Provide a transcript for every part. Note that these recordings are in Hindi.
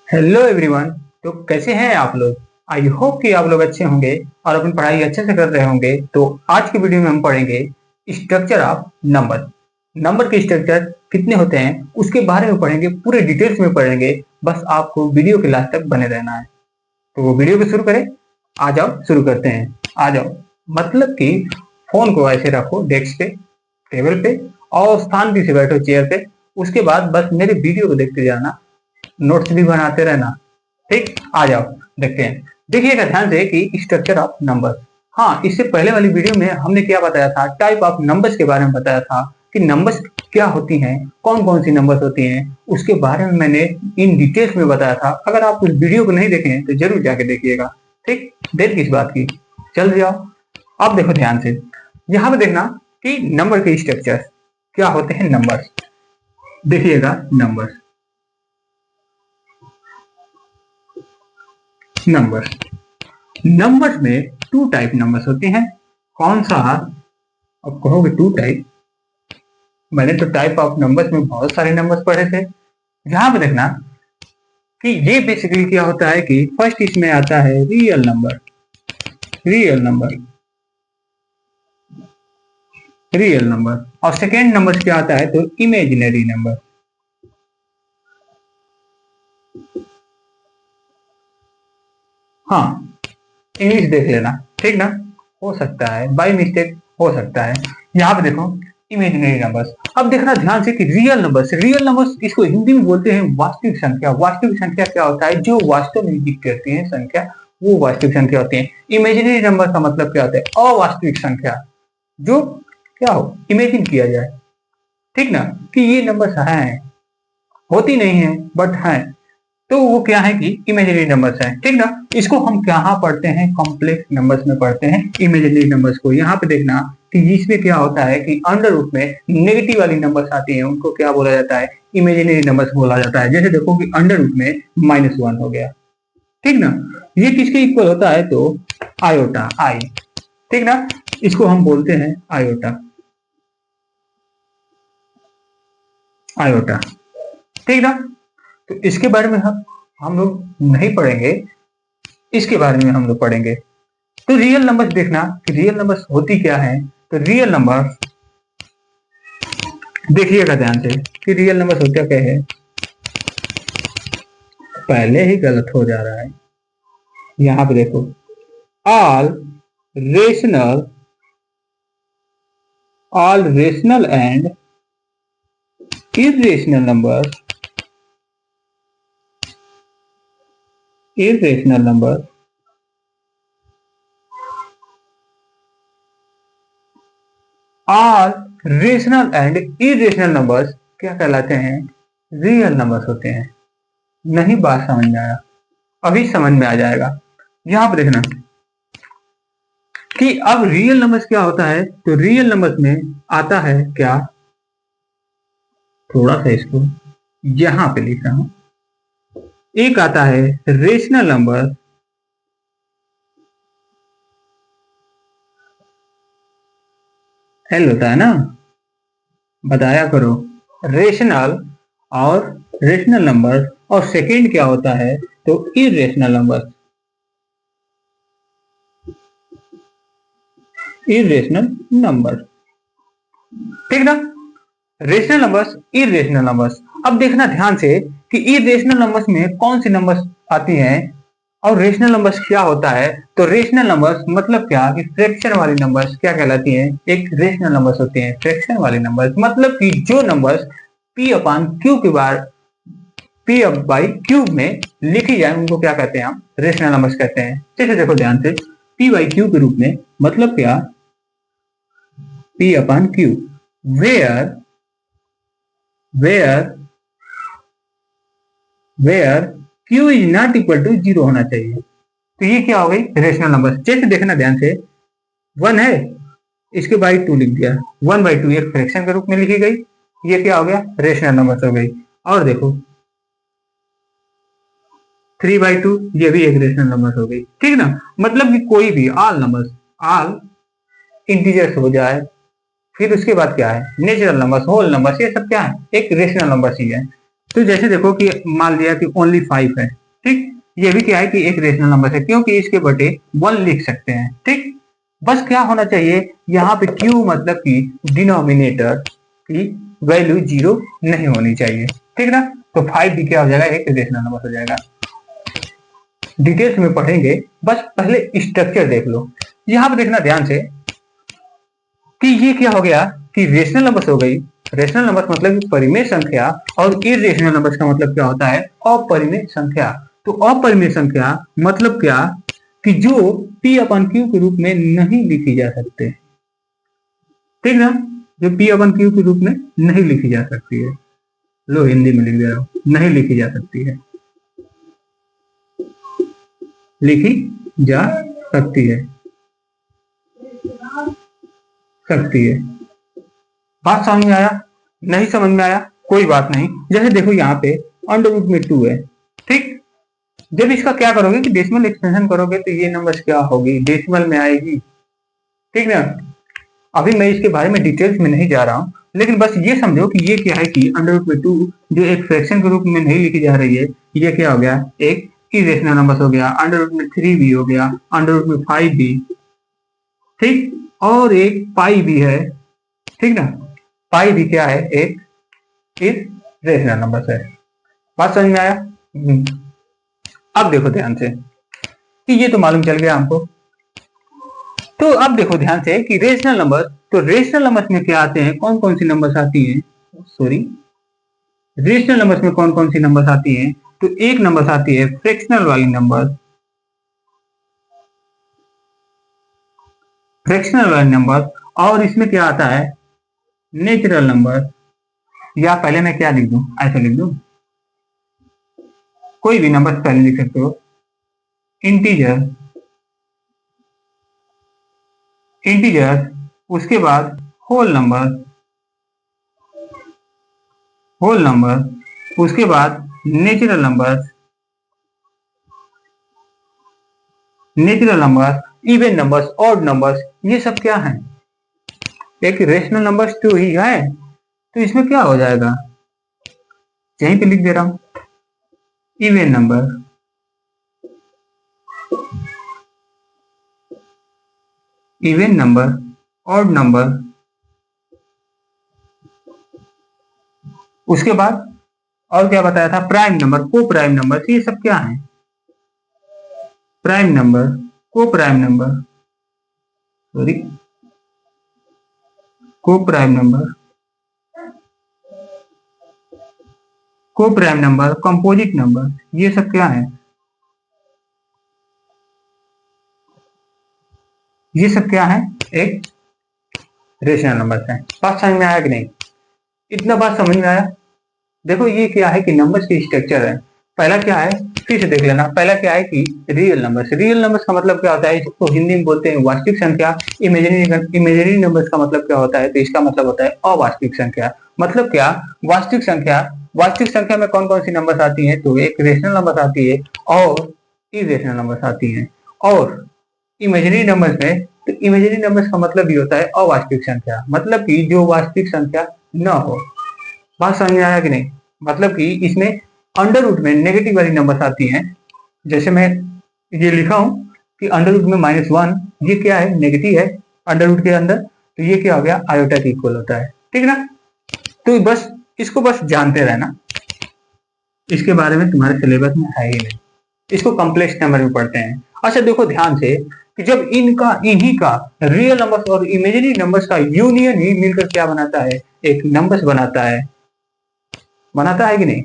Hello everyone. तो कैसे हैं आप लोग। आई होप कि आप लोग अच्छे होंगे और अपनी पढ़ाई अच्छे से कर रहे होंगे। तो आज की वीडियो में हम पढ़ेंगे स्ट्रक्चर ऑफ नंबर। नंबर के स्ट्रक्चर कितने होते हैं उसके बारे में पढ़ेंगे, पूरे डिटेल्स में पढ़ेंगे। बस आपको वीडियो के लास्ट तक बने रहना है। तो वो वीडियो को शुरू करें। आ जाओ शुरू करते हैं। आ जाओ। मतलब कि फोन को ऐसे रखो डेस्क पे, टेबल पे, और शांति से बैठो चेयर पे। उसके बाद बस मेरे वीडियो को देखते जाना, नोट्स भी बनाते रहना। ठीक, आ जाओ देखते हैं। देखिएगा ध्यान से कि स्ट्रक्चर ऑफ नंबर। हाँ, इससे पहले वाली वीडियो में हमने क्या बताया था, टाइप ऑफ नंबर्स के बारे में बताया था कि नंबर्स क्या होती हैं, कौन कौन सी नंबर्स होती हैं, उसके बारे में मैंने इन डिटेल्स में बताया था। अगर आप उस वीडियो को नहीं देखे हैं तो जरूर जाके देखिएगा। ठीक, देर किस बात की, चल जाओ। अब देखो ध्यान से, यहाँ पे देखना कि नंबर के स्ट्रक्चर क्या होते हैं। नंबर्स देखिएगा, नंबर्स नंबर्स नंबर्स में टू टाइप नंबर्स होते हैं। कौन सा, अब कहोगे टू टाइप, मैंने तो टाइप ऑफ नंबर्स में बहुत सारे नंबर्स पढ़े थे। यहां पे देखना कि ये बेसिकली क्या होता है कि फर्स्ट इसमें आता है real number. Real number, real number. और सेकेंड नंबर क्या आता है, तो इमेजिनरी नंबर। हाँ, इंग्लिश देख लेना, ठीक ना, हो सकता है बाय मिस्टेक, हो सकता है। यहाँ पे देखो इमेजिनरी नंबर्स। अब देखना ध्यान से कि रियल नंबर्स, रियल नंबर्स इसको हिंदी में बोलते हैं वास्तविक संख्या। वास्तविक संख्या क्या होता है, जो वास्तव में एग्जिस्ट करती है संख्या, वो वास्तविक संख्या होती है। इमेजिनरी नंबर का मतलब क्या होता है, अवास्तविक संख्या, जो क्या हो, इमेजिन किया जाए। ठीक ना, कि ये नंबर्स हैं, होती नहीं है बट हैं, तो वो क्या है कि इमेजिनरी नंबर्स हैं। ठीक ना, इसको हम कहाँ पढ़ते हैं, कॉम्प्लेक्स नंबर्स में पढ़ते हैं इमेजिनरी नंबर्स को। यहाँ पे देखना कि इसमें क्या होता है कि अंडर रूट में नेगेटिव वाली नंबर्स आती हैं, उनको क्या बोला जाता है, इमेजिनरी नंबर्स बोला जाता है। जैसे देखो कि अंडर रूट में -1 हो गया। ठीक ना, ये किसके इक्वल होता है, तो आयोटा, आई। ठीक ना, इसको हम बोलते हैं आयोटा, आयोटा। ठीक ना, तो इसके बारे में हम लोग नहीं पढ़ेंगे, इसके बारे में हम लोग पढ़ेंगे। तो रियल नंबर्स देखना कि रियल नंबर्स होती क्या है। तो रियल नंबर्स देखिएगा ध्यान से कि रियल नंबर्स होता क्या है। पहले ही गलत हो जा रहा है, यहां पे देखो, all rational, all rational and irrational numbers, irrational number, all rational and irrational numbers क्या कहलाते हैं, रियल नंबर्स होते हैं। नहीं बात समझ में आया, अभी समझ में आ जाएगा। यहां पर देखना कि अब रियल नंबर्स क्या होता है, तो रियल नंबर्स में आता है क्या, थोड़ा सा इसको यहां पे लिख रहा हूं। एक आता है रेशनल नंबर, एल होता है ना, बताया करो, रेशनल और रेशनल नंबर। और सेकंड क्या होता है, तो इरेशनल नंबर, इरेशनल नंबर। ठीक ना, रेशनल नंबर्स, इरेशनल नंबर्स। अब देखना ध्यान से कि इरेशनल नंबर्स में कौन सी नंबर्स आती हैं और रेशनल नंबर्स क्या होता है। तो रेशनल नंबर्स मतलब क्या कि फ्रैक्शन वाली नंबर्स क्या कहलाती हैं, एक रेशनल नंबर्स होती हैं फ्रैक्शन वाली नंबर्स। मतलब कि जो नंबर्स पी अपान क्यू के बाद पी अप बाई क्यूब में लिखी जाए उनको क्या कहते हैं, हम रेशनल नंबर्स कहते हैं। जैसे देखो ध्यान से, पी बाई क्यू के रूप में, मतलब क्या, p upon q, where where where q is not equal to 0 होना चाहिए। तो ये क्या हो गई, रेशनल नंबर। जैसे देखना ध्यान से, 1 है, इसके बाई 2 लिख दिया, 1/2 एक फ्रैक्शन के रूप में लिखी गई, ये क्या हो गया, रेशनल नंबर हो गई। और देखो 3/2, ये भी एक रेशनल नंबर हो गई। ठीक ना, मतलब कि कोई भी ऑल नंबर्स, ऑल इंटीजर्स हो जाए, फिर उसके बाद क्या है, नेचुरल नंबर्स, होल नंबर्स, ये सब क्या है, एक रेशनल नंबर्स ही है। तो जैसे देखो कि मान लिया कि ओनली 5 है, ठीक, ये भी क्या है कि एक रेशनल नंबर है क्योंकि इसके बटे 1 लिख सकते हैं, ठीक। बस क्या होना चाहिए यहाँ पे q मतलब कि डिनोमिनेटर की वैल्यू 0 नहीं होनी चाहिए, ठीक ना। तो 5 भी क्या हो जाएगा, एक रेशनल नंबर हो जाएगा। डिटेल्स में पढ़ेंगे, बस पहले स्ट्रक्चर देख लो। यहाँ पे देखना ध्यान से कि ये क्या हो गया कि रेशनल नंबर्स हो गई। रेशनल नंबर्स मतलब परिमेय संख्या, और इरेशनल नंबर्स का मतलब क्या होता है, अपरिमेय संख्या। तो अपरिमेय संख्या मतलब क्या कि जो p अपन q के रूप में नहीं लिखी जा सकते, ठीक ना, जो p अपन q के रूप में नहीं लिखी जा सकती है। लो हिंदी में लिख दे रहा हूं, नहीं लिखी जा सकती है, लिखी जा सकती है, सकती है। बात समझ में आया, नहीं समझ में आया कोई बात नहीं। जैसे देखो यहाँ पे अंडर रूट में 2 है, ठीक। जब इसका क्या करोगे कि डेसिमल एक्सपेंशन करोगे तो ये नंबर क्या होगी, डेसिमल में आएगी, ठीक ना। अभी मैं इसके बारे में डिटेल्स में नहीं जा रहा हूँ, लेकिन बस ये समझो कि ये क्या है कि अंडर रूट में 2 जो एक फ्रैक्शन के रूप में नहीं लिखी जा रही है, ये क्या हो गया, एक इरेशनल नंबर हो गया। अंडर रूट में 3 भी हो गया, अंडर रूट में 5 भी, ठीक, और एक पाई भी है, ठीक ना। पाई भी क्या है, एक इरेशनल नंबर है। बात समझ में आया। अब देखो ध्यान से कि ये तो मालूम चल गया हमको। तो अब देखो ध्यान से कि रेशनल नंबर, तो रेशनल नंबर्स में क्या आते हैं, कौन कौन सी नंबर्स आती हैं, सॉरी, रेशनल नंबर्स में कौन कौन सी नंबर्स आती हैं। तो एक नंबर्स आती है फ्रैक्शनल वाली नंबर, फ्रैक्शनल वाली नंबर, और इसमें क्या आता है, नेचुरल नंबर। या पहले मैं क्या लिख दूं, ऐसे लिख दूं, कोई भी नंबर पहले लिख सकते हो, इंटीजर, इंटीजर, उसके बाद होल नंबर, होल नंबर, उसके बाद natural number, natural number, even numbers, odd numbers, ये सब क्या है, एक रेशनल नंबर्स तो ही है। तो इसमें क्या हो जाएगा, यहीं पे लिख दे रहा हूं, even number, even number, odd number, उसके बाद और क्या बताया था, प्राइम नंबर, को प्राइम नंबर, ये सब क्या है, प्राइम नंबर, को प्राइम नंबर, सॉरी, को प्राइम नंबर, को प्राइम नंबर, कंपोजिट नंबर, ये सब क्या है, ये सब क्या है, एक रेशनल नंबर है। बात समझ में आया कि नहीं, इतना बात समझ में आया। देखो ये क्या है कि नंबर्स की स्ट्रक्चर है। पहला क्या है, फिर से देख लेना, पहला क्या है कि रियल नंबर्स। रियल नंबर्स का मतलब क्या होता है, इसको हिंदी में बोलते हैं वास्तविक संख्या। इमेजिनरी नंबर्स का मतलब क्या होता है, तो इसका मतलब होता है अवास्तविक संख्या। मतलब क्या, वास्तविक संख्या, वास्तविक संख्या में कौन कौन सी नंबर्स आती है, तो एक रेशनल नंबर आती है और इरेशनल नंबर्स आती है। और इमेजिनरी नंबर्स में, तो इमेजिनरी नंबर्स का मतलब भी होता है अवास्तविक संख्या, मतलब कि जो वास्तविक संख्या न हो। बात समझ में आया कि नहीं, मतलब कि इसमें अंडर रूट में नेगेटिव वाली नंबर्स आती हैं। जैसे मैं ये लिखा हूं कि अंडर रूट में -1, ये क्या है, नेगेटिव है अंडर रूट के अंदर, तो ये क्या हो गया, आयोटा के इक्वल होता है, ठीक ना। तो बस इसको बस जानते रहना, इसके बारे में तुम्हारे सिलेबस में है ही नहीं, इसको कॉम्प्लेक्स नंबर में पढ़ते हैं। अच्छा देखो ध्यान से कि जब इनका, इन्हीं का, रियल नंबर्स और इमेजिनरी नंबर्स का यूनियन ही मिलकर क्या बनाता है, एक नंबर्स बनाता है, बनाता है कि नहीं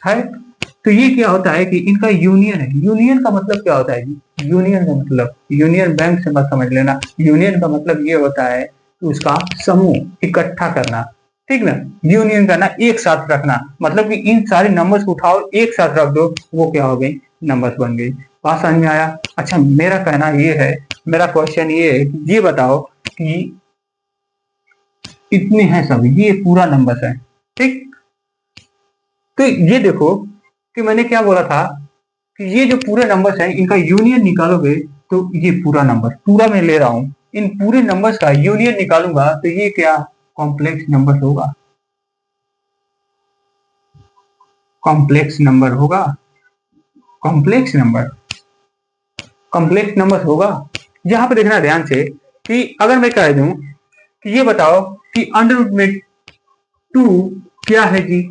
है। तो ये क्या होता है कि इनका यूनियन है। यूनियन का मतलब क्या होता है, यूनियन का मतलब, यूनियन बैंक से मत समझ लेना, यूनियन का मतलब ये होता है कि उसका समूह इकट्ठा करना, ठीक ना। यूनियन करना, एक साथ रखना, मतलब कि इन सारे नंबर्स को उठाओ एक साथ रख दो, वो क्या हो गई, नंबर्स बन गई। बात समझ में आया। अच्छा मेरा कहना ये है, मेरा क्वेश्चन ये है कि ये बताओ कि इतने हैं सब, ये पूरा नंबर है, ठीक। तो ये देखो कि मैंने क्या बोला था कि ये जो पूरे नंबर्स हैं इनका यूनियन निकालोगे तो ये पूरा नंबर, पूरा मैं ले रहा हूं, इन पूरे नंबर्स का यूनियन निकालूंगा तो ये क्या, कॉम्प्लेक्स नंबर होगा। कॉम्प्लेक्स नंबर होगा, कॉम्प्लेक्स नंबर, कॉम्प्लेक्स नंबर होगा। यहाँ पे देखना ध्यान से कि अगर मैं कह दूं कि ये बताओ कि अंडर रूट में 2 क्या है जी,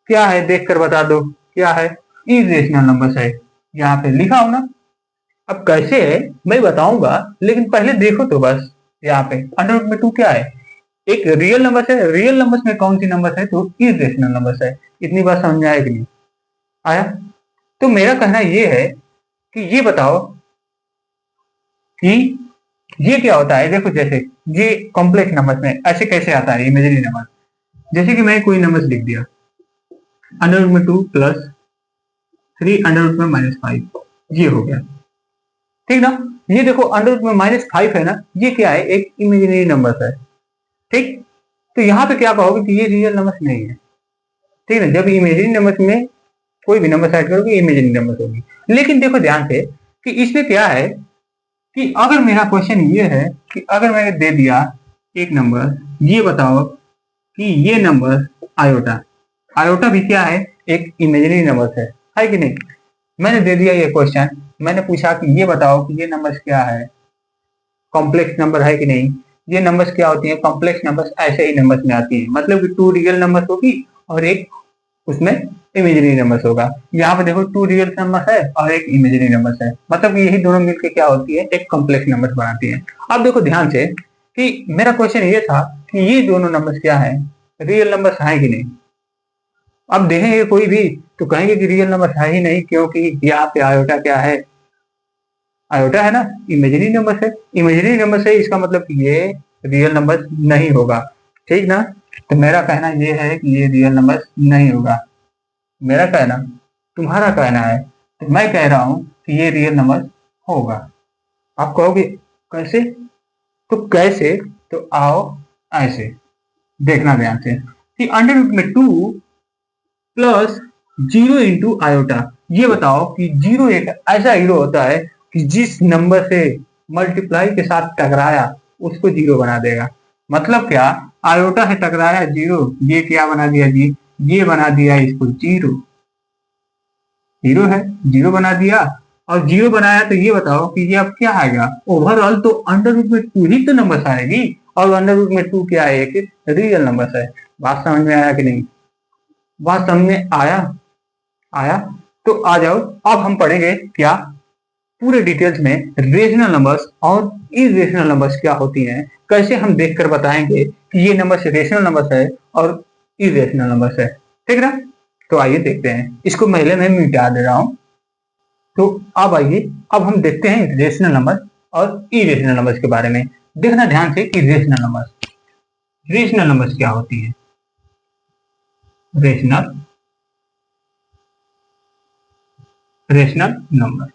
क्या है देखकर बता दो, क्या है? इरेशनल नंबर्स है, यहाँ पे लिखा हो ना। अब कैसे है मैं बताऊंगा, लेकिन पहले देखो तो बस। यहाँ पे अंडर रूट में 2 क्या है? एक रियल नंबर है। रियल नंबर्स में कौन सी नंबर है? तो इरेशनल नंबर्स है। इतनी बात समझ में आया कि नहीं आया? तो मेरा कहना ये है कि ये बताओ कि ये क्या होता है। देखो जैसे ये कॉम्प्लेक्स नंबर्स में ऐसे कैसे आता है इमेजिनरी नंबर। जैसे कि मैं कोई नंबर लिख दिया, अंडर रूट में 2 प्लस 3 अंडर रूट में -5, ये हो गया, ठीक ना। ये देखो अंडर रूट में -5 है ना, ये क्या है? एक इमेजिनरी नंबर है, ठीक। तो यहाँ पे क्या कहोगे कि ये रियल नंबर नहीं है, ठीक है। जब इमेजिनरी नंबर में कोई भी नंबर सेट करोगे इमेजिनरी नंबर होगी। लेकिन देखो ध्यान से कि इसमें क्या है कि अगर मेरा क्वेश्चन ये है कि अगर मैंने दे दिया एक नंबर, ये बताओ कि ये नंबर आयोटा, आयोटा भी क्या है? एक इमेजिनरी नंबर है कि नहीं। मैंने दे दिया ये क्वेश्चन, मैंने पूछा कि ये बताओ कि ये नंबर्स क्या है, कॉम्प्लेक्स नंबर है कि नहीं। ये नंबर्स क्या होती है? कॉम्प्लेक्स नंबर्स ऐसे ही नंबर्स में आती है, मतलब कि 2 रियल नंबर्स होगी और एक उसमें इमेजिनरी नंबर्स होगा। यहाँ पे देखो 2 रियल नंबर है और एक इमेजिनरी नंबर्स है, मतलब कि यही दोनों मिलकर क्या होती है? एक कॉम्प्लेक्स नंबर बनाती है। अब देखो ध्यान से कि मेरा क्वेश्चन ये था कि ये दोनों नंबर्स क्या है? रियल नंबर्स है कि नहीं। अब देखेंगे कोई भी तो कहेंगे कि रियल नंबर है ही नहीं, क्योंकि यहाँ पे आयोटा क्या है? आयोटा है ना, इमेजिनरी नंबर है। इमेजिनरी नंबर है, इसका मतलब कि ये रियल नंबर नहीं होगा, ठीक ना। तो मेरा कहना ये है कि ये रियल नंबर नहीं होगा। मेरा कहना, तुम्हारा कहना है, तो मैं कह रहा हूं कि ये रियल नंबर होगा। आप कहोगे कैसे? तो कैसे? तो आओ ऐसे देखना ध्यान से कि अंडर रूट में 2 प्लस 0 इंटू आयोटा। ये बताओ कि 0 एक ऐसा हीरो होता है कि जिस नंबर से मल्टीप्लाई के साथ टकराया उसको 0 बना देगा। मतलब क्या? आयोटा से टकराया 0, ये क्या बना दिया जी? ये बना दिया इसको 0, 0 है, 0 बना दिया। और 0 बनाया तो ये बताओ कि ये अब क्या आएगा? ओवरऑल तो अंडर रूट में 2 ही तो नंबर आएगी, और अंडर रूट में 2 क्या है? एक रियल नंबर है। बात समझ में आया कि नहीं? बात समझ में आया? आया तो आ जाओ। अब हम पढ़ेंगे क्या पूरे डिटेल्स में रेशनल नंबर्स और इरेशनल नंबर्स क्या होती हैं, कैसे हम देखकर बताएंगे कि ये नंबर्स रेशनल नंबर्स है और इरेशनल नंबर्स है, ठीक ना। तो आइए देखते हैं। इसको पहले मैं मिटा दे रहा हूं। तो अब आइए, अब हम देखते हैं रेशनल नंबर और इरेशनल नंबर्स के बारे में। देखना ध्यान से कि रेशनल नंबर्स क्या होती है। Rational rational number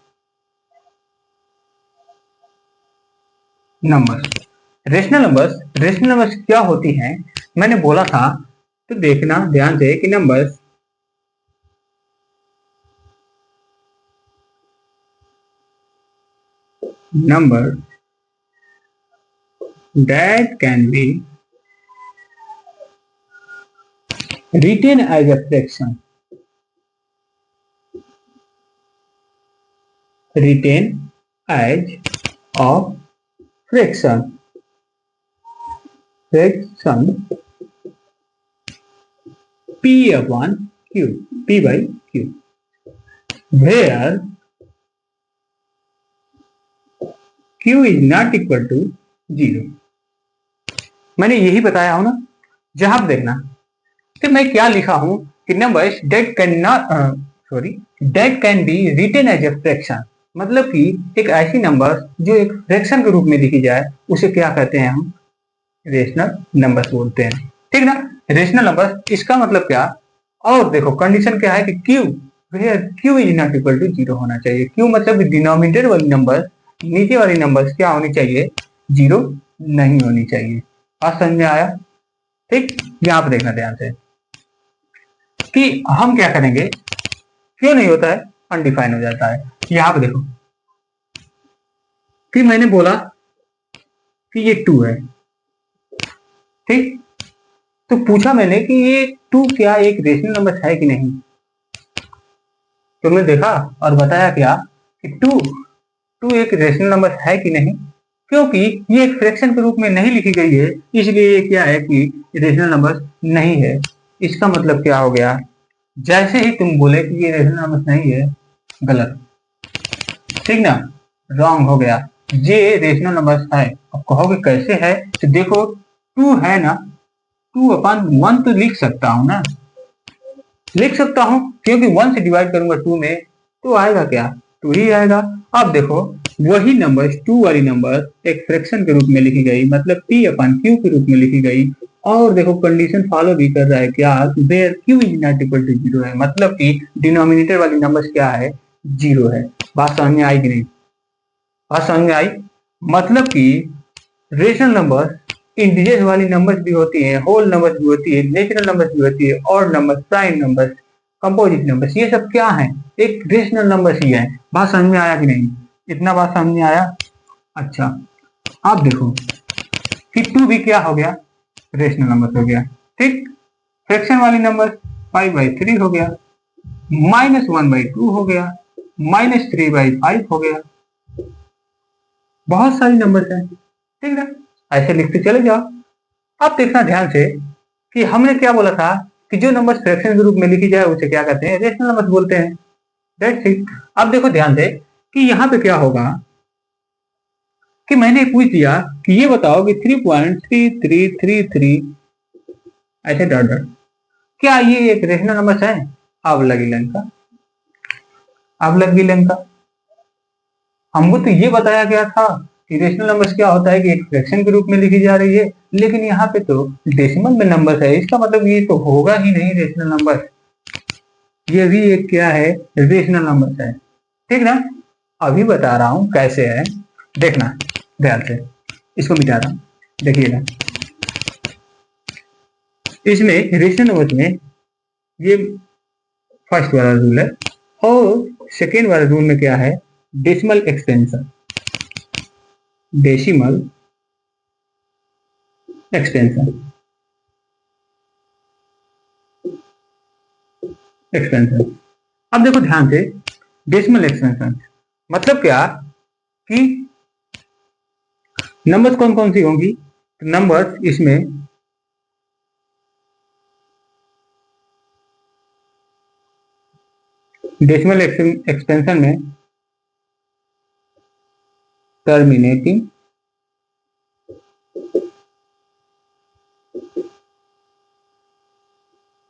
numbers rational numbers क्या होती हैं, मैंने बोला था। तो देखना ध्यान से कि number that can be written as a fraction, written as of fraction p upon q, p by q, where q is not equal to 0। मैंने यही बताया हूं ना। जहां पर देखना तो मैं क्या लिखा हूं कि numbers that can not sorry that can be written as a fraction, मतलब कि एक ऐसी नंबर जो एक फ्रैक्शन के रूप में लिखी जाए उसे क्या कहते हैं? हम रेशनल नंबर्स बोलते हैं, ठीक ना। रेशनल नंबर इसका मतलब क्या? और देखो कंडीशन क्या है कि q, q is not equal to 0 होना चाहिए। क्यू मतलब डिनोमिनेटर वाली नंबर, नीचे वाली नंबर्स क्या होनी चाहिए? 0 नहीं होनी चाहिए। आज समझ में आया? ठीक। यहाँ पे देखना ध्यान से कि हम क्या करेंगे। क्यों नहीं होता है? अनडिफाइन हो जाता है। यहाँ पे देखो कि मैंने बोला कि ये 2 है, ठीक। तो पूछा मैंने कि ये 2 क्या एक रेशनल नंबर है कि नहीं। तुमने देखा और बताया क्या कि 2 एक रेशनल नंबर है कि नहीं, क्योंकि ये एक फ्रैक्शन के रूप में नहीं लिखी गई है, इसलिए ये क्या है कि रेशनल नंबर नहीं है। इसका मतलब क्या हो गया, जैसे ही तुम बोले कि ये रेशनल नंबर नहीं है, गलत, ठीक ना, रॉन्ग हो गया। ये रेशनल नंबर है। अब कहोगे कैसे है, तो देखो 2 है ना, 2/1 तो लिख सकता हूं ना, लिख सकता हूं, क्योंकि 1 से डिवाइड करूंगा 2 में तो आएगा क्या, 2 ही आएगा। अब देखो वही नंबर 2 वाली नंबर एक फ्रैक्शन के रूप में लिखी गई, मतलब P/Q के रूप में लिखी गई, और देखो कंडीशन फॉलो भी कर रहा है क्या, where Q is not equal to 0 है, मतलब कि डिनोमिनेटर वाली नंबर क्या है, 0 है। बात समझ में आई कि नहीं, बात समझ में आई। मतलब कि रेशनल नंबर इंटीजर्स वाली नंबर्स भी होती हैं, होल नंबर्स भी होती है, नेचुरल नंबर्स भी होती है, और number, prime numbers, composite numbers, ये सब क्या है, एक रेशनल नंबर्स ही है। बात समझ में आया कि नहीं, इतना बात समझ में आया। अच्छा आप देखो कि 2 भी क्या हो गया, रेशनल नंबर हो गया, ठीक। फ्रैक्शन वाली नंबर 5/3 हो गया, -1/2 हो गया, -3/5 हो गया, बहुत सारी नंबर्स हैं, ठीक ना, ऐसे लिखते चले जाओ। अब देखना ध्यान से कि हमने क्या बोला था कि जो नंबर फ्रैक्शन के रूप में लिखी जाए उसे क्या कहते हैं, रेशनल नंबर बोलते हैं, दैट्स इट। अब देखो ध्यान से कि यहाँ पे क्या होगा कि मैंने पूछ दिया कि ये बताओ कि 3.3333 ऐसे डॉट डॉट, क्या ये एक रेशनल नंबर है, अब लगी लंका, अब लगी लंका। हमको तो ये बताया गया था कि रेशनल नंबर्स क्या होता है कि एक फ्रैक्शन के रूप में लिखी जा रही है, लेकिन यहाँ पे तो डेसिमल में नंबर है, इसका मतलब ये तो होगा ही नहीं रेशनल नंबर, ये भी एक क्या है, रेशनल नंबर है, ठीक ना। अभी बता रहा हूं कैसे है, देखना ध्यान से, इसको मिटा रहा हूं, देखिएगा। इसमें रेशनल नंबर में ये फर्स्ट वाला रूल है, और सेकेंड वाला रूल में क्या है, decimal extension, decimal extension, extension. अब देखो ध्यान से, डेसिमल एक्सटेंशन मतलब क्या कि नंबर्स कौन कौन सी होंगी, नंबर्स इसमें डेसिमल एक्सटेंशन में terminating,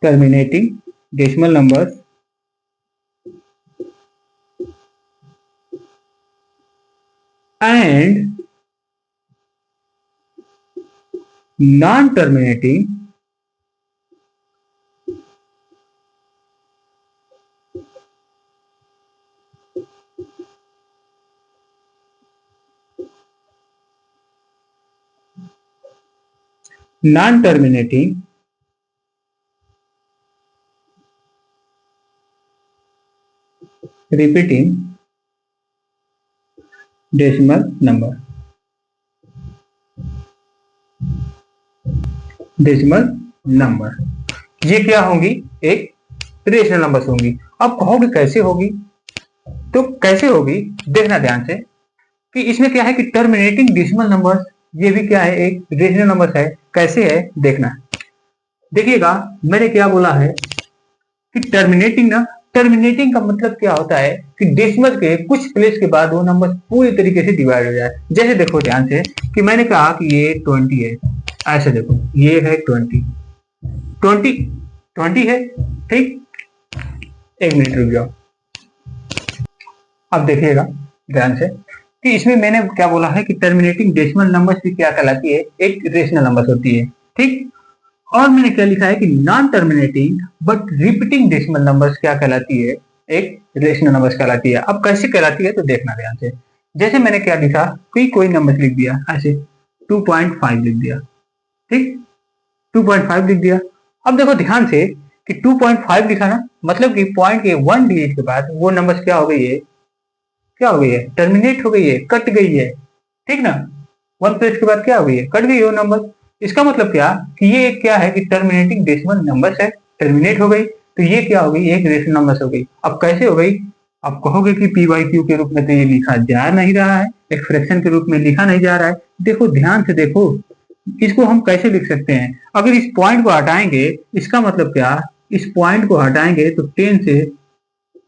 terminating decimal numbers and non-terminating non-terminating repeating decimal number, decimal number ये क्या होंगी, एक रेशनल नंबर्स होंगी। अब कहोगे कैसे होगी, तो कैसे होगी देखना ध्यान से कि इसमें क्या है कि टर्मिनेटिंग डेसिमल नंबर्स, ये भी क्या है, एक रेशनल नंबर है। कैसे है देखना, देखिएगा मैंने क्या बोला है कि टर्मिनेटिंग ना, टर्मिनेटिंग का मतलब क्या होता है कि डेसिमल के कुछ प्लेस के बाद वो नंबर पूरी तरीके से डिवाइड हो जाए। जैसे देखो ध्यान से कि मैंने कहा कि ये 20 है, ऐसे देखो ये है 20, 20 है, ठीक। एक मिनट रुक जाओ, अब देखिएगा ध्यान से कि इसमें मैंने क्या बोला है कि टर्मिनेटिंग डेसिमल नंबर्स भी क्या कहलाती है, एक रेशनल नंबर होती है, ठीक। और मैंने क्या लिखा है कि non terminating but repeating decimal numbers क्या कहलाती है, एक रेशनल नंबर्स कहलाती है। अब कैसे कहलाती है तो देखना ध्यान से, जैसे मैंने क्या लिखा कि कोई नंबर लिख दिया ऐसे 2.5 लिख दिया, ठीक, 2.5 लिख दिया। अब देखो ध्यान से कि 2.5 लिखा ना, मतलब कि पॉइंट के 1 डिजिट के बाद वो नंबर क्या हो गई है, क्या हो गई है, टर्मिनेट हो गई है, कट गई है, ठीक ना, 1 प्लेस के बाद क्या हो गई है, कट गई वो नंबर। इसका मतलब क्या कि ये क्या है कि टर्मिनेटिंग डेसिमल नंबर है, टर्मिनेट हो गई, तो ये क्या हो गई, एक रेशनल नंबर हो गई। अब कैसे हो गई, आप कहोगे कि पी वाई क्यू के रूप में तो ये लिखा जा नहीं रहा है, एक फ्रैक्शन के रूप में लिखा नहीं जा रहा है। देखो ध्यान से देखो, इसको हम कैसे लिख सकते हैं, अगर इस पॉइंट को हटाएंगे, इसका मतलब क्या, इस पॉइंट को हटाएंगे तो 10 से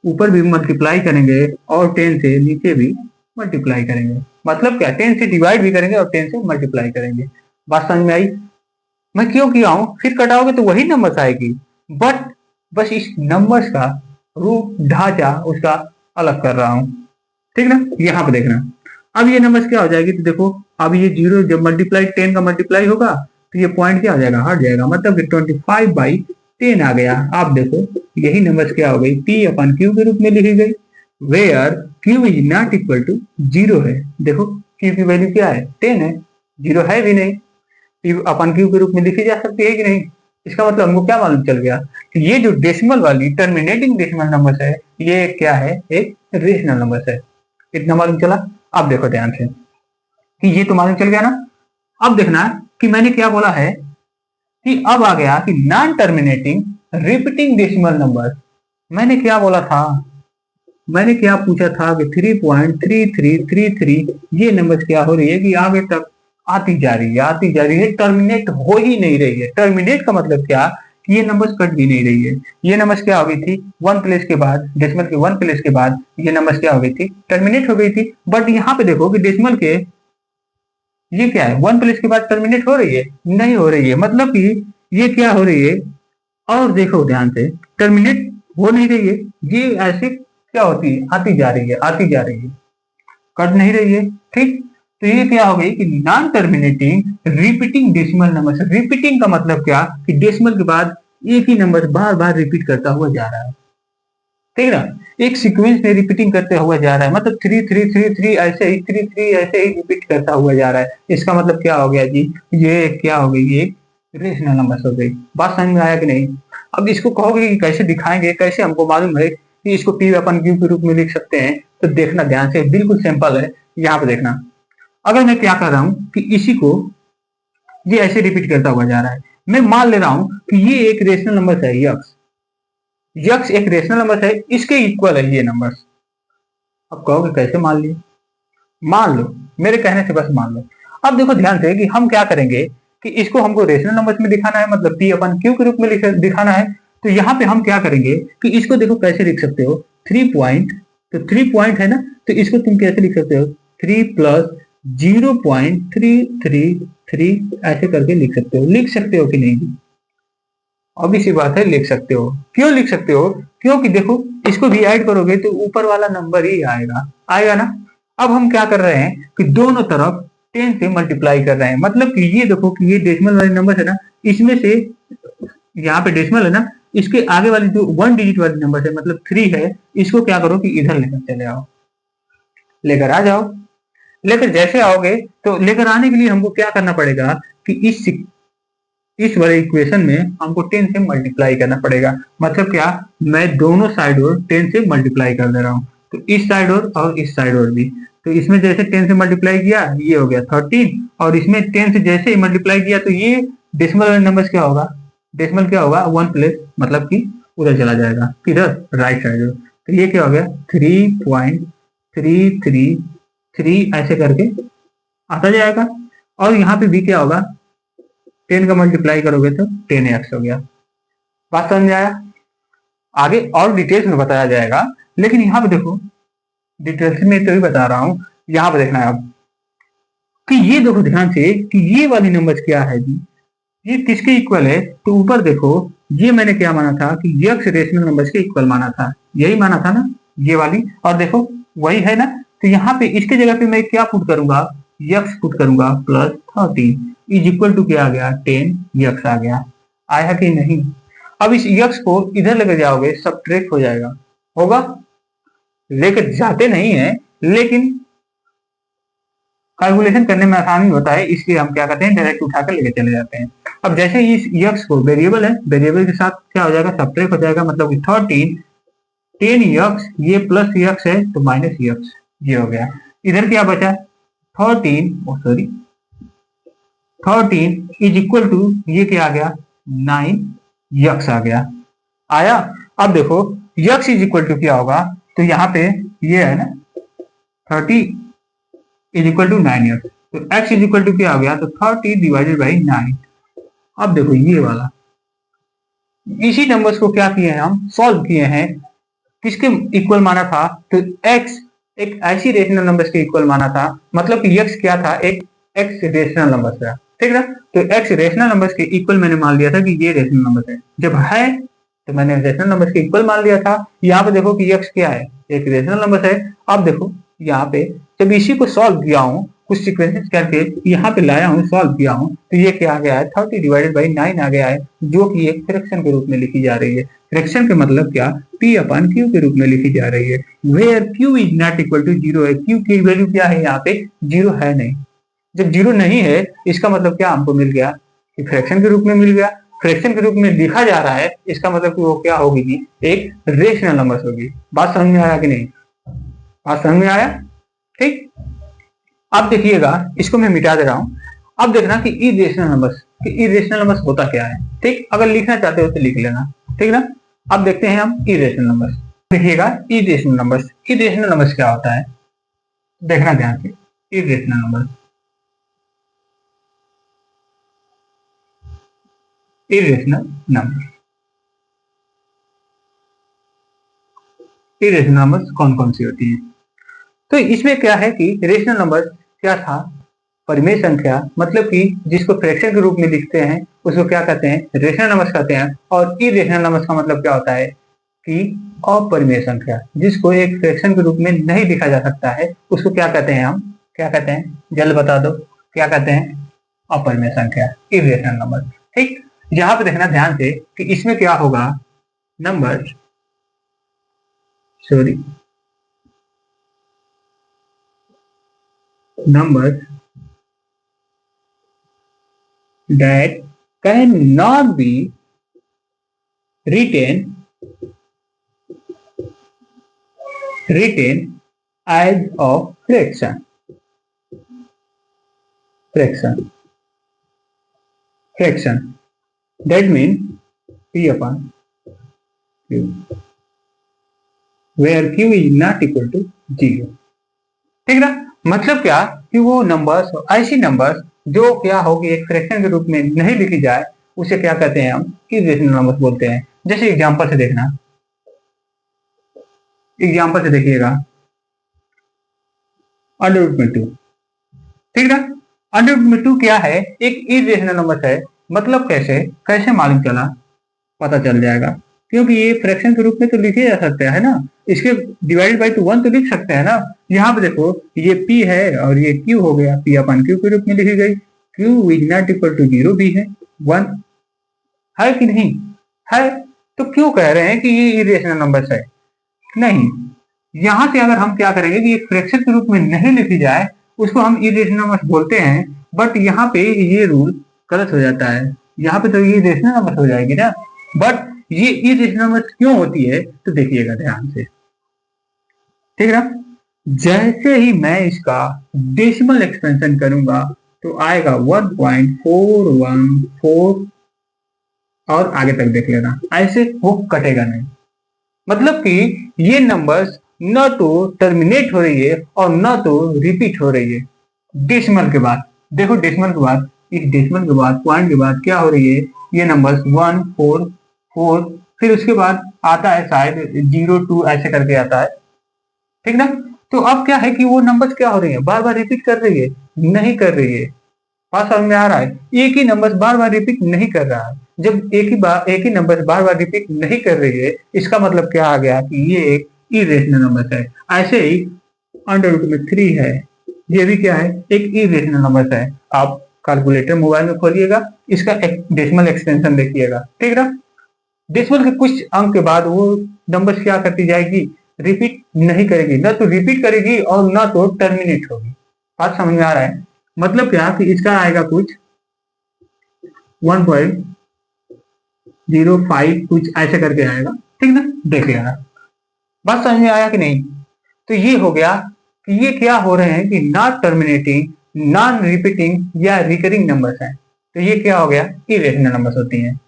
ऊपर भी मल्टीप्लाई करेंगे और 10 से नीचे भी मल्टीप्लाई करेंगे, मतलब क्या 10 से डिवाइड भी करेंगे और 10 से मल्टीप्लाई करेंगे। बात समझ में आई? मैं क्यों किया हूं, फिर कटाओगे तो वही नंबर्स आएगी, बट बस इस नंबर्स का रूप ढांचा उसका अलग कर रहा हूं, ठीक ना। यहाँ पे देखना, अब ये नंबर्स क्या हो जाएगी, तो देखो अब ये 0 जब मल्टीप्लाई 10 का मल्टीप्लाई होगा तो ये पॉइंट क्या हो जाएगा, हट जाएगा, मतलब कि 25/10 आ गया। आप देखो यही नंबर्स क्या हो गई, पी अपन क्यू के रूप में लिखी गई, where q is not equal to 0 है। देखो क्यू की वैल्यू क्या है, 10 है, 0 है भी नहीं, पी अपन क्यू के रूप में लिखी जा सकती है कि नहीं। इसका मतलब हमको क्या मालूम चल गया कि ये जो डेसिमल वाली टर्मिनेटिंग डेसिमल नंबर है, ये क्या है, एक रेशनल नंबर है। इतना मालूम चला। अब देखो ध्यान से कि ये तो मालूम चल गया ना। अब देखना कि मैंने क्या बोला है कि अब आ गया कि non terminating repeating decimal number. मैंने क्या बोला था, मैंने क्या पूछा था कि 3.3333 ये नंबर क्या हो रही है कि आगे तक आती जा रही है, आती जा रही है, टर्मिनेट हो ही नहीं रही है। टर्मिनेट का मतलब क्या कि ये नंबर्स कट भी नहीं रही है। ये नंबर्स क्या हो गई थी, वन प्लेस के बाद, डेसिमल के वन प्लेस के बाद ये नंबर्स क्या हो गई थी, टर्मिनेट हो गई थी। बट यहाँ पे देखो कि डेसिमल के ये क्या है, वन प्लेस के बाद टर्मिनेट हो रही है, नहीं हो रही है, मतलब कि ये क्या हो रही है, और देखो ध्यान से, टर्मिनेट हो नहीं रही है, ये ऐसे क्या होती है, आती जा रही है, आती जा रही है, कट नहीं रही है, ठीक। तो ये क्या हो गई कि non terminating repeating decimal number. Repeating का मतलब क्या कि डेसिमल के बाद एक ही नंबर बार बार रिपीट करता हुआ जा रहा है, ठीक ना, एक सीक्वेंस में रिपीटिंग करते हुआ जा रहा है, मतलब 3 3 3 3 ऐसे ही 3 3 ऐसे ही रिपीट करता हुआ जा रहा है। इसका मतलब क्या हो गया जी, ये क्या हो गई, ये रेशनल नंबर हो गई। बात समझ में आया कि नहीं? अब इसको कहोगे कि कैसे दिखाएंगे, कैसे हमको मालूम है कि इसको पी अपन क्यू के रूप में लिख सकते हैं, तो देखना ध्यान से, बिल्कुल सिंपल है। यहाँ पे देखना, अगर मैं क्या कर रहा हूँ कि इसी को ये ऐसे रिपीट करता हुआ जा रहा है, मैं मान ले रहा हूँ कि ये एक रेशनल नंबर है, यक्स, यक्स एक रेशनल नंबर है, इसके इक्वल है ये नंबर। अब कहोगे कैसे मान लिए, मान लो, मेरे कहने से बस मान लो। अब देखो ध्यान से कि हम क्या करेंगे कि इसको हमको रेशनल नंबर्स में दिखाना है, मतलब पी अपन क्यू के रूप में दिखाना है। तो यहाँ पे हम क्या करेंगे कि इसको देखो कैसे लिख सकते हो, 3 पॉइंट, तो 3 पॉइंट है ना, तो इसको तुम कैसे लिख सकते हो, 3 प्लस 0.333 ऐसे करके लिख सकते हो। लिख सकते हो कि नहीं? ऑब्वियस सी बात है, लिख सकते हो। क्यों लिख सकते हो, क्योंकि देखो इसको भी ऐड करोगे तो ऊपर वाला नंबर ही आएगा, आएगा ना। अब हम क्या कर रहे हैं कि दोनों तरफ 10 से मल्टीप्लाई कर रहे हैं, मतलब कि ये देखो कि ये डेसिमल वाले नंबर है ना, इसमें से यहाँ पे डेसिमल है ना, इसके आगे वाली जो 1 डिजिट वाली नंबर है, मतलब 3 है, इसको क्या करो कि इधर लेकर चले आओ, लेकर आ जाओ। लेकर जैसे आओगे तो लेकर आने के लिए हमको क्या करना पड़ेगा कि इस वाले इक्वेशन में हमको 10 से मल्टीप्लाई करना पड़ेगा। मतलब क्या, मैं दोनों साइड और 10 से मल्टीप्लाई कर दे रहा हूँ, तो इस साइड और इस साइड और भी। तो इसमें जैसे 10 से मल्टीप्लाई किया ये हो गया 13, और इसमें 10 से जैसे ही मल्टीप्लाई किया तो ये डेसिमल वाले नंबर क्या होगा, डेसिमल क्या होगा, 1 प्लेस, मतलब कि उधर चला जाएगा, किधर, राइट साइड। तो ये क्या हो गया, 3.333 ऐसे करके आता जाएगा। और यहाँ पे भी क्या होगा, 10 का मल्टीप्लाई करोगे तो 10x हो गया। बात समझ आया? आगे और डिटेल्स में बताया जाएगा, लेकिन यहाँ पे देखो डिटेल्स में तो भी बता रहा हूँ, यहाँ पे देखना है अब कि ये देखो ध्यान से कि ये वाली नंबर क्या है जी, ये किसके इक्वल है। तो ऊपर देखो, ये मैंने क्या माना था कि यक्स रेशनल नंबर के इक्वल माना था, यही माना था ना, ये वाली, और देखो वही है ना। तो यहाँ पे इसके जगह पे मैं क्या पुट करूंगा, यक्स पुट करूंगा प्लस 13 इज इक्वल टू क्या आ गया, 10 यक्स आ गया। आया कि नहीं? अब इस यक्स को इधर लेकर जाओगे, सब्ट्रैक्ट हो जाएगा, होगा, लेकर जाते नहीं है, लेकिन कैलकुलेशन करने में आसानी होता है, इसलिए हम क्या करते हैं, डायरेक्ट उठाकर लेके चले जाते हैं। अब जैसे इस यक्स को, वेरिएबल है, वेरिएबल के साथ क्या हो जाएगा, सब्ट्रैक्ट हो जाएगा, मतलब 13 10 यक्स, ये प्लस यक्स है तो माइनस यक्स, ये हो गया। इधर क्या बचा, 13, सॉरी 13 इज इक्वल टू ये क्या आ गया 9 यक्स आ गया आया। अब देखो यक्स इज इक्वल टू क्या होगा, तो यहाँ पे ये है ना 30 इज इक्वल टू 9 यक्स, तो x इज इक्वल टू क्या हो गया, तो 30 डिवाइडेड बाई 9। अब देखो ये वाला इसी नंबर्स को क्या किए हैं हम सॉल्व किए हैं, किसके इक्वल माना था, तो x एक ऐसी रेशनल नंबर्स के इक्वल माना था, मतलब कि x क्या था, एक x रेशनल नंबर था, ठीक ना। तो x रेशनल नंबर्स के इक्वल मैंने मान लिया था कि ये रेशनल नंबर है, जब है तो मैंने रेशनल नंबर्स के इक्वल मान लिया था। यहाँ पे देखो कि x क्या है, एक रेशनल नंबर है। अब देखो यहाँ पे जब इसी को सॉल्व किया हूँ कुछ सीक्वेंसेस करके यहाँ पे लाया हूँ सॉल्व किया हूँ, तो ये क्या आ गया है 30 डिवाइडेड बाई 9 आ गया है, जो कि एक फ्रैक्शन के रूप में लिखी जा रही है। फ्रैक्शन के मतलब क्या, p अपन q के रूप में लिखी जा रही है, where q is not equal to 0 है। q की वैल्यू क्या है, यहाँ पे 0 है नहीं। जब 0 नहीं है इसका मतलब क्या हमको मिल गया कि फ्रैक्शन के रूप में मिल गया, फ्रैक्शन के रूप में लिखा जा रहा है, इसका मतलब कि वो क्या होगी कि एक रेशनल नंबर होगी। बात समझ में आया कि नहीं, बात समझ में आया, ठीक। अब देखिएगा इसको मैं मिटा दे रहा हूं, अब देखना कि इरेशनल नंबर्स, कि इरेशनल नंबर्स होता क्या है, ठीक। अगर लिखना चाहते हो तो लिख लेना, ठीक ना। अब देखते हैं हम इरेशनल नंबर्स। देखिएगा इरेशनल नंबर्स, इरेशनल नंबर्स क्या होता है देखना ध्यान से। Irrational numbers, irrational number, irrational numbers कौन कौन सी होती है, तो इसमें क्या है कि रेशनल नंबर क्या था, परिमेय संख्या, मतलब कि जिसको फ्रैक्शन के रूप में लिखते हैं उसको क्या कहते हैं, रेशनल नंबर्स कहते हैं। और इरेशनल नंबर्स का मतलब क्या होता है कि अपरिमेय संख्या, जिसको एक फ्रैक्शन के रूप में नहीं लिखा जा सकता है, उसको क्या कहते हैं, हम क्या कहते हैं, जल्द बता दो, क्या कहते हैं, अपरिमेय संख्या, इरेशनल नंबर, ठीक। यहाँ पे देखना ध्यान से कि इसमें क्या होगा, number sorry numbers that cannot be written as of fraction that means p upon q where q is not equal to 0, ठीक ना। मतलब क्या कि वो नंबर्स, ऐसी नंबर्स जो क्या होगी एक फ्रैक्शन के रूप में नहीं लिखी जाए, उसे क्या कहते हैं, हम इरेशनल नंबर्स बोलते हैं। जैसे एग्जांपल से देखना, एग्जांपल से देखिएगा अंडर रूट में 2, ठीक ना। अंडर रूट में 2 क्या है, एक इरेशनल नंबर है। मतलब कैसे, कैसे मालूम चला, पता चल जाएगा, क्योंकि ये फ्रैक्शन के रूप में तो लिखे जा सकते हैं ना, इसके डिवाइडेड बाई 1 तो लिख सकते हैं ना। यहाँ पे देखो ये p है और ये q हो गया, p अपन q के रूप में लिखी गई, q is not equal to 0 भी है, 1 है कि नहीं है, तो क्यों कह रहे हैं कि ये इरेशनल नंबर है, नहीं। यहां से अगर हम क्या करेंगे कि फ्रैक्शन के रूप में नहीं लिखी जाए उसको हम इरेशनल नंबर बोलते हैं, बट यहाँ पे ये रूल गलत हो जाता है, यहाँ पे तो ये इरेशनल नंबर हो जाएगी ना, बट ये इरेशनल नंबर क्यों होती है, तो देखिएगा ध्यान से, ठीक है ना। जैसे ही मैं इसका डेसिमल एक्सपेंशन करूंगा तो आएगा 1.414 और आगे तक देख लेना, ऐसे वो कटेगा नहीं। मतलब कि ये नंबर्स न तो टर्मिनेट हो रही है और न तो रिपीट हो रही है डेसिमल के बाद। देखो डेसिमल के बाद, इस डेसिमल के बाद, पॉइंट के बाद क्या हो रही है, ये नंबर्स 1 4 4, फिर उसके बाद आता है शायद 0 2 ऐसे करके आता है, ठीक ना। तो अब क्या है कि वो नंबर्स क्या हो रही है, बार बार रिपीट कर रही है, नहीं कर रही है। बात समझ में आ रहा है, एक ही नंबर बार बार रिपीट नहीं कर रहा है। जब एक ही नंबर बार बार रिपीट नहीं कर रही है, इसका मतलब क्या आ गया कि ये एक इरेशनल नंबर है। ऐसे ही अंडर रूट में 3 है, ये भी क्या है, एक इरेशनल नंबर है। आप कैलकुलेटर मोबाइल में खोलिएगा, इसका डेसिमल एक्सटेंशन देखिएगा, ठीक ना। डेसिमल के कुछ अंक के बाद वो नंबर क्या करती जाएगी, रिपीट नहीं करेगी, ना तो रिपीट करेगी और ना तो टर्मिनेट होगी। बात समझ में आ रहा है, मतलब क्या कि इसका आएगा कुछ 1.05 कुछ ऐसे करके आएगा, ठीक ना, देख लेना। बात समझ में आया कि नहीं। तो ये हो गया कि ये क्या हो रहे हैं कि नॉट टर्मिनेटिंग नॉन रिपीटिंग या रिकरिंग नंबर्स हैं, तो ये क्या हो गया, इरेशनल नंबर्स होती हैं।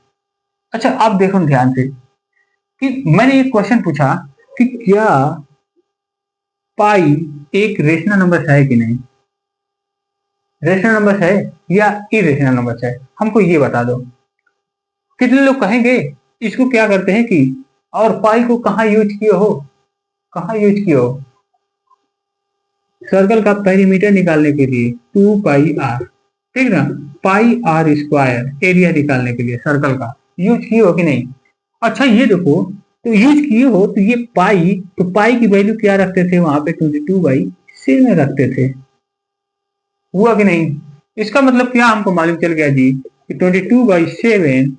अच्छा, आप देखो ध्यान से कि मैंने एक क्वेश्चन पूछा कि क्या पाई एक रेशनल नंबर है कि नहीं, रेशनल नंबर है या इरेशनल नंबर है, हमको ये बता दो। कितने लोग कहेंगे इसको क्या करते हैं कि, और पाई को कहाँ यूज किए हो, कहाँ यूज किए हो, सर्कल का पेरीमीटर निकालने के लिए 2 पाई आर, ठीक ना, पाई आर स्क्वायर एरिया निकालने के लिए सर्कल का यूज किए हो कि नहीं। अच्छा ये देखो, तो यूज किए हो तो ये पाई, तो पाई की वैल्यू क्या रखते थे वहां पे 22/7 रखते थे, हुआ कि नहीं। इसका मतलब क्या हमको मालूम चल गया जी कि 22/7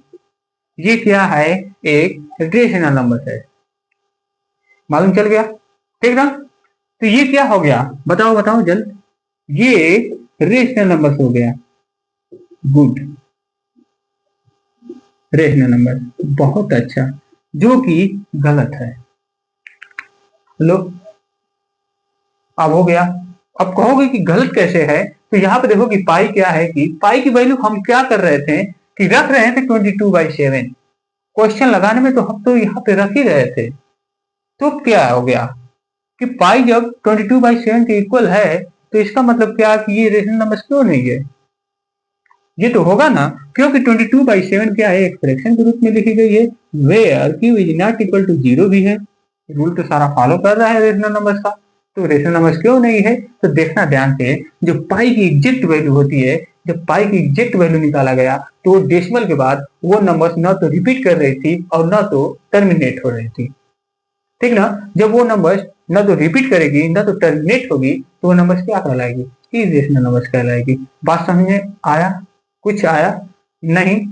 ये क्या है, एक रेशनल नंबर है, मालूम चल गया, ठीक ना। तो ये क्या हो गया, बताओ बताओ जल्द, ये रेशनल नंबर हो गया, गुड, रेशनल नंबर, बहुत अच्छा, जो कि गलत है। लो, अब हो गया। अब कहोगे कि गलत कैसे है, तो यहाँ पे देखो कि पाई क्या है, कि पाई की वैल्यू हम क्या कर रहे थे कि रख रहे थे 22/7, क्वेश्चन लगाने में तो हम तो यहाँ पे रख ही रहे थे। तो क्या हो गया कि पाई जब 22/7 के इक्वल है, तो इसका मतलब क्या कि ये रेशनल नंबर क्यों नहीं है, ये तो होगा ना, क्योंकि 22/7 क्या है, एक फ्रैक्शन के रूप में लिखी गई है, where q is not equal to 0 भी है, रूल तो सारा फॉलो कर रहा है रेशनल नंबर्स का, तो रेशनल नंबर्स क्यों नहीं है। तो देखना ध्यान से, जो पाई की एग्जैक्ट वैल्यू होती है, जब पाई की एग्जैक्ट वैल्यू निकाला गया तो डेसिमल के बाद वो नंबर्स न तो रिपीट कर रही थी और न तो टर्मिनेट हो रही थी, ठीक ना। जब वो नंबर्स न तो रिपीट करेगी न तो टर्मिनेट होगी, तो वो नंबर्स क्या कहलाएगी, इरेशनल नंबर्स कहलाएगी। बात समझ में आया, कुछ आया नहीं।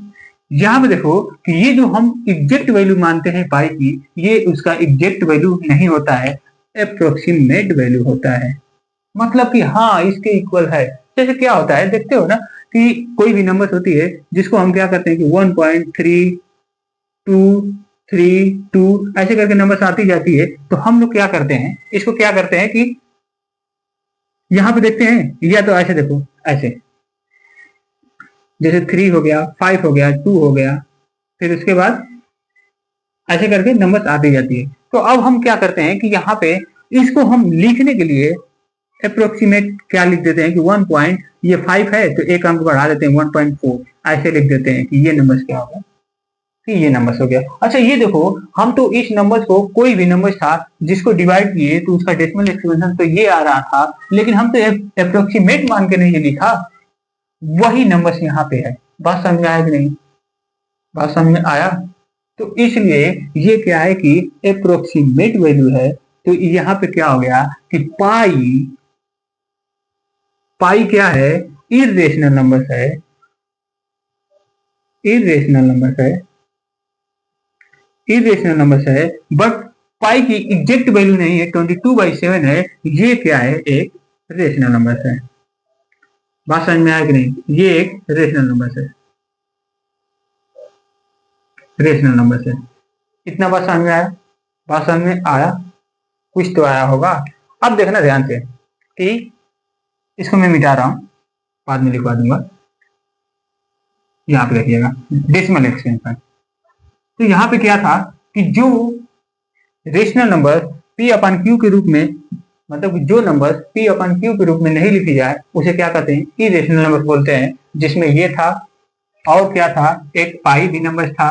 यहाँ पे देखो कि ये जो हम एग्जैक्ट वैल्यू मानते हैं पाई की, ये उसका एग्जैक्ट वैल्यू नहीं होता है, अप्रोक्सीमेट वैल्यू होता है, मतलब कि हाँ इसके इक्वल है। जैसे क्या होता है, देखते हो ना कि कोई भी नंबर होती है जिसको हम क्या करते हैं कि 1.322 ऐसे करके नंबर आती जाती है, तो हम लोग क्या करते हैं, इसको क्या करते हैं कि यहाँ पे देखते हैं, या तो ऐसे देखो, ऐसे जैसे 3 हो गया, 5 हो गया, 2 हो गया, फिर उसके बाद ऐसे करके नंबर आती जाती है। तो अब हम क्या करते हैं कि यहाँ पे इसको हम लिखने के लिए अप्रोक्सीमेट क्या लिख देते हैं कि 1 पॉइंट, ये 5 है तो एक अंक बढ़ा देते हैं 1.4, ऐसे लिख देते हैं कि ये नंबर क्या होगा, कि ये नंबर हो गया। अच्छा ये देखो, हम तो इस नंबर को, कोई भी नंबर था जिसको डिवाइड किए तो उसका डेसिमल एक्सपेंशन तो ये आ रहा था, लेकिन हम तो अप्रोक्सीमेट मान के नहीं लिखा, वही नंबर यहाँ पे है। बात समझ में आया कि नहीं, बात समझ में आया। तो इसलिए ये क्या है कि अप्रोक्सीमेट वैल्यू है, तो यहाँ पे क्या हो गया कि पाई, पाई क्या है, इरेशनल नंबर है, इरेशनल नंबर है, इरेशनल नंबर है, बट पाई की एग्जैक्ट वैल्यू नहीं है, 22/7 है, ये क्या है, एक रेशनल नंबर है। बात समझ में आया कि नहीं, ये एक रेशनल नंबर है, रेशनल नंबर है। इतना बात समझ में आया, बात समझ में आया, कुछ तो आया होगा। अब देखना ध्यान से कि इसको मैं मिटा रहा हूं, बाद में लिखवा दूंगा, यहाँ पे देखिएगा डेसिमल एक्सपेंशन। तो यहाँ पे क्या था कि जो रेशनल नंबर p अपन q के रूप में, मतलब जो नंबर p अपन q के रूप में नहीं लिखी जाए उसे क्या कहते हैं, इरेशनल नंबर बोलते हैं, जिसमें ये था और क्या था, एक पाई भी नंबर था।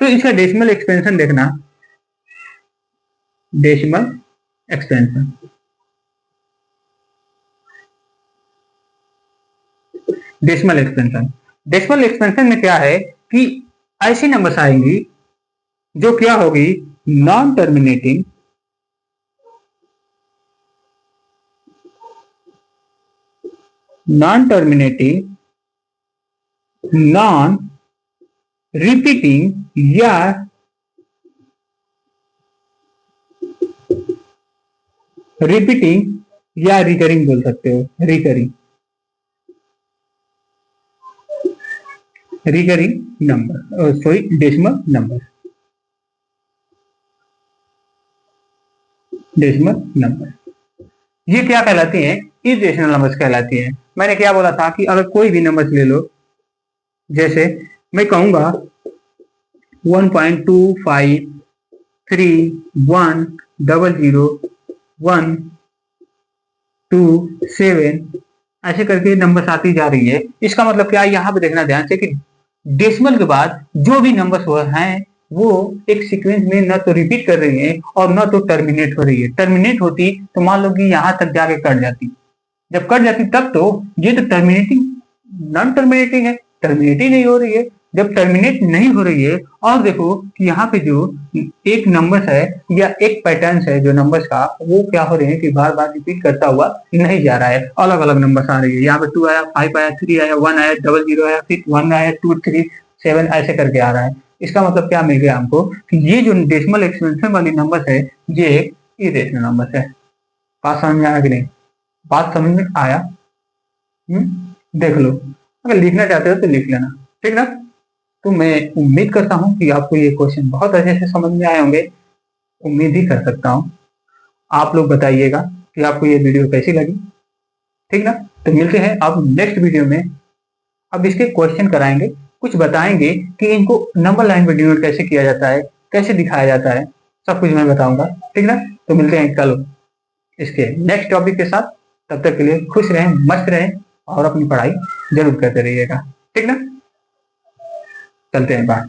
तो इसका डेसिमल एक्सपेंशन देखना, decimal expansion, decimal expansion, decimal expansion में क्या है कि ऐसी नंबर्स आएंगी जो क्या होगी, non terminating, non terminating, non repeating या रिपीटिंग या रिकरिंग बोल सकते हो, recurring, recurring number, sorry decimal number, decimal number, ये क्या कहलाते हैं, इरेशनल नंबर्स कहलाती हैं। मैंने क्या बोला था कि अगर कोई भी नंबर ले लो, जैसे मैं कहूंगा 1.2531001227, ऐसे करके नंबर्स आती जा रही है। इसका मतलब क्या है, यहाँ पे देखना ध्यान से कि डेसिमल के बाद जो भी नंबर्स हैं वो एक सीक्वेंस में न तो रिपीट कर रही है और न तो टर्मिनेट हो रही है। टर्मिनेट होती तो मान लो कि यहाँ तक जाके कट जाती, जब कट जाती तब तो ये तो टर्मिनेटिंग नॉन टर्मिनेटिंग है, टर्मिनेट ही नहीं हो रही है। जब टर्मिनेट नहीं हो रही है और देखो कि यहाँ पे जो एक नंबर है या एक पैटर्न है जो नंबर्स का, वो क्या हो रहे हैं कि बार बार रिपीट करता हुआ नहीं जा रहा है, अलग अलग नंबर्स आ रही है। यहाँ पे 2 आया, 5 आया, 3 आया, 1 आया, 00 आया, फिर 1 आया, 2 3 7 ऐसे करके आ रहा है। इसका मतलब क्या मिल गया हमको कि ये जो डेसिमल एक्सपेंशन वाली नंबर है ये एक इरेशनल नंबर है। बात समझ में आया कि नहीं? बात समझ में आया? देख लो, अगर लिखना चाहते हो तो लिख लेना, ठीक ना? तो मैं उम्मीद करता हूँ कि आपको ये क्वेश्चन बहुत अच्छे से समझ में आए होंगे, उम्मीद ही कर सकता हूँ। आप लोग बताइएगा कि आपको ये वीडियो कैसी लगी, ठीक ना? तो मिलते हैं अब नेक्स्ट वीडियो में। अब इसके क्वेश्चन कराएंगे, कुछ बताएंगे कि इनको नंबर लाइन में डिनोट कैसे किया जाता है, कैसे दिखाया जाता है, सब कुछ मैं बताऊंगा, ठीक ना? तो मिलते हैं कल इसके नेक्स्ट टॉपिक के साथ। तब तक के लिए खुश रहें, मस्त रहें और अपनी पढ़ाई जरूर करते रहिएगा, ठीक ना? चलते हैं, बाय।